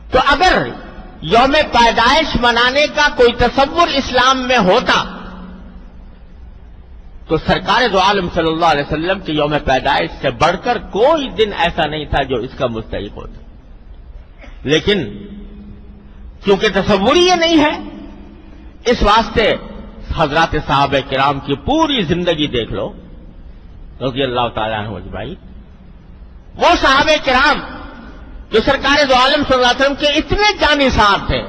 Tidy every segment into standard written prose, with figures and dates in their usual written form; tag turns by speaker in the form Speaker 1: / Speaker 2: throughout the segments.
Speaker 1: تو اگر یوم پیدائش منانے کا کوئی تصور اسلام میں ہوتا تو سرکار دو عالم صلی اللہ علیہ وسلم کے یوم پیدائش سے بڑھ کر کوئی دن ایسا نہیں تھا جو اس کا مستحق ہوتا. لیکن کیونکہ تصور یہ نہیں ہے، اس واسطے حضرات صحابہ کرام کی پوری زندگی دیکھ لو رضی اللہ تعالیٰ عنہ اجمعین. وہ صحابہ کرام جو سرکار دو عالم صلی اللہ علیہ وسلم کے اتنے جانثار تھے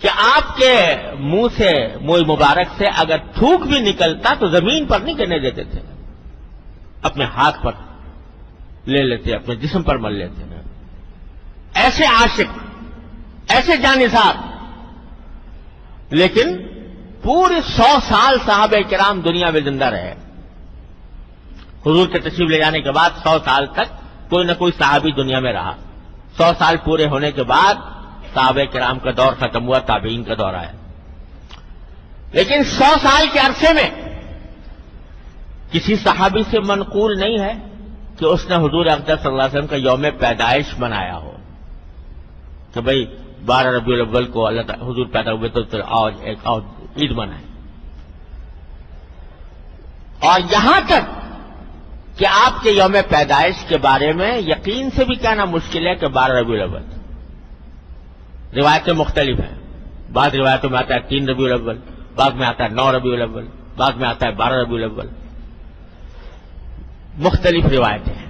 Speaker 1: کہ آپ کے منہ مبارک سے اگر تھوک بھی نکلتا تو زمین پر نہیں گرنے دیتے تھے، اپنے ہاتھ پر لے لیتے، اپنے جسم پر مل لیتے ہیں. ایسے عاشق، ایسے جانثار. لیکن پورے 100 سال صحابہ کرام دنیا میں زندہ رہے. حضور کے تشریف لے جانے کے بعد 100 سال تک کوئی نہ کوئی صحابی دنیا میں رہا. 100 سال پورے ہونے کے بعد صحابہ کرام کا دور ختم ہوا، تابعین کا دور آیا. لیکن 100 سال کے عرصے میں کسی صحابی سے منقول نہیں ہے کہ اس نے حضور اقدس صلی اللہ علیہ وسلم کا یوم پیدائش منایا ہو کہ بھئی 12 ربیع الاول کو اللہ تعالی حضور پیدا ہوئے تو آج ایک اور عید منائیں. اور یہاں تک کہ آپ کے یوم پیدائش کے بارے میں یقین سے بھی کہنا مشکل ہے کہ 12 ربیع الاول. روایتیں مختلف ہیں. بعض روایتوں میں آتا ہے 3 ربیع الاول، بعض میں آتا ہے 9 ربیع الاول، بعض میں آتا ہے 12 ربیع الاول. مختلف روایتیں ہیں.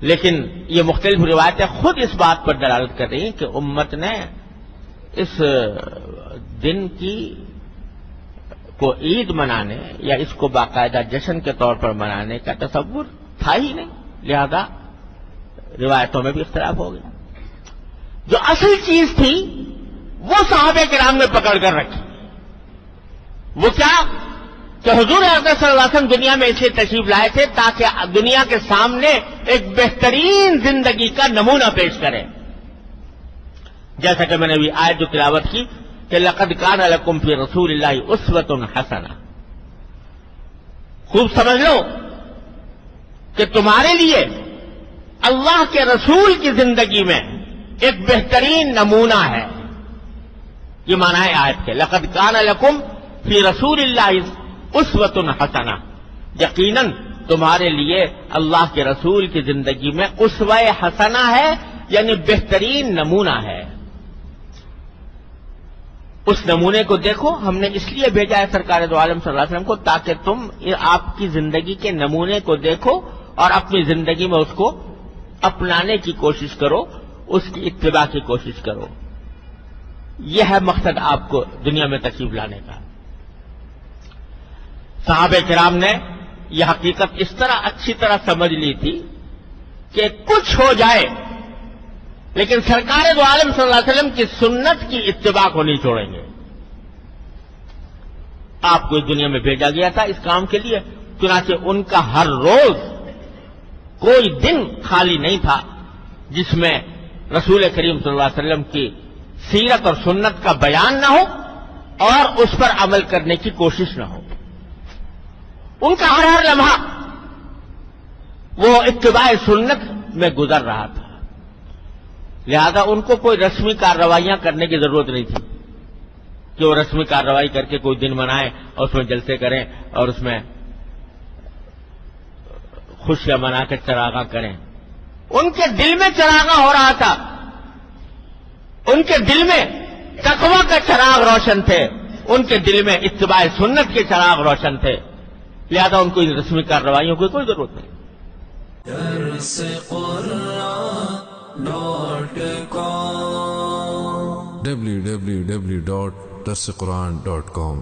Speaker 1: لیکن یہ مختلف روایتیں خود اس بات پر دلالت کر رہی ہیں کہ امت نے اس دن کو عید منانے یا اس کو باقاعدہ جشن کے طور پر منانے کا تصور تھا ہی نہیں. لہذا روایتوں میں بھی اختلاف ہو گیا. جو اصل چیز تھی وہ صحابہ کرام نے پکڑ کر رکھی. وہ کیا کہ حضور اقدس صلی اللہ علیہ وسلم دنیا میں اس لیے تشریف لائے تھے تاکہ دنیا کے سامنے ایک بہترین زندگی کا نمونہ پیش کریں. جیسا کہ میں نے ابھی آیت جو تلاوت کی کہ لقد کان لکم فی رسول اللہ اسوۃ حسنہ. خوب سمجھ لو کہ تمہارے لیے اللہ کے رسول کی زندگی میں ایک بہترین نمونہ ہے. یہ معنی ہے آیت کے لقد کان لکم فی رسول اللہ اسوۃ حسنہ. یقیناً تمہارے لیے اللہ کے رسول کی زندگی میں اسوہ حسنہ ہے، یعنی بہترین نمونہ ہے. اس نمونے کو دیکھو. ہم نے اس لیے بھیجا ہے سرکار دو عالم صلی اللہ علیہ وسلم کو تاکہ تم آپ کی زندگی کے نمونے کو دیکھو اور اپنی زندگی میں اس کو اپنانے کی کوشش کرو، اس کی اتباع کی کوشش کرو. یہ ہے مقصد آپ کو دنیا میں تشریف لانے کا. صحابہ کرام نے یہ حقیقت اس طرح اچھی طرح سمجھ لی تھی کہ کچھ ہو جائے لیکن سرکار دو عالم صلی اللہ علیہ وسلم کی سنت کی اتباع کو نہیں چھوڑیں گے. آپ کو اس دنیا میں بھیجا گیا تھا اس کام کے لیے. چنانچہ ان کا ہر روز کوئی دن خالی نہیں تھا جس میں رسول کریم صلی اللہ علیہ وسلم کی سیرت اور سنت کا بیان نہ ہو اور اس پر عمل کرنے کی کوشش نہ ہو. ان کا ہر لمحہ وہ اتباع سنت میں گزر رہا تھا. لہذا ان کو کوئی رسمی کارروائیاں کرنے کی ضرورت نہیں تھی کہ وہ رسمی کارروائی کر کے کوئی دن منائیں اور اس میں جلسے کریں اور اس میں خوشیاں منا کے چراغاں کریں. ان کے دل میں چراغاں ہو رہا تھا. ان کے دل میں تقویٰ کا چراغ روشن تھے. ان کے دل میں اتباع سنت کے چراغ روشن تھے. لہذا ان کو ان رسمی کارروائیوں کی کوئی ضرورت نہیں.
Speaker 2: www.darsequran.com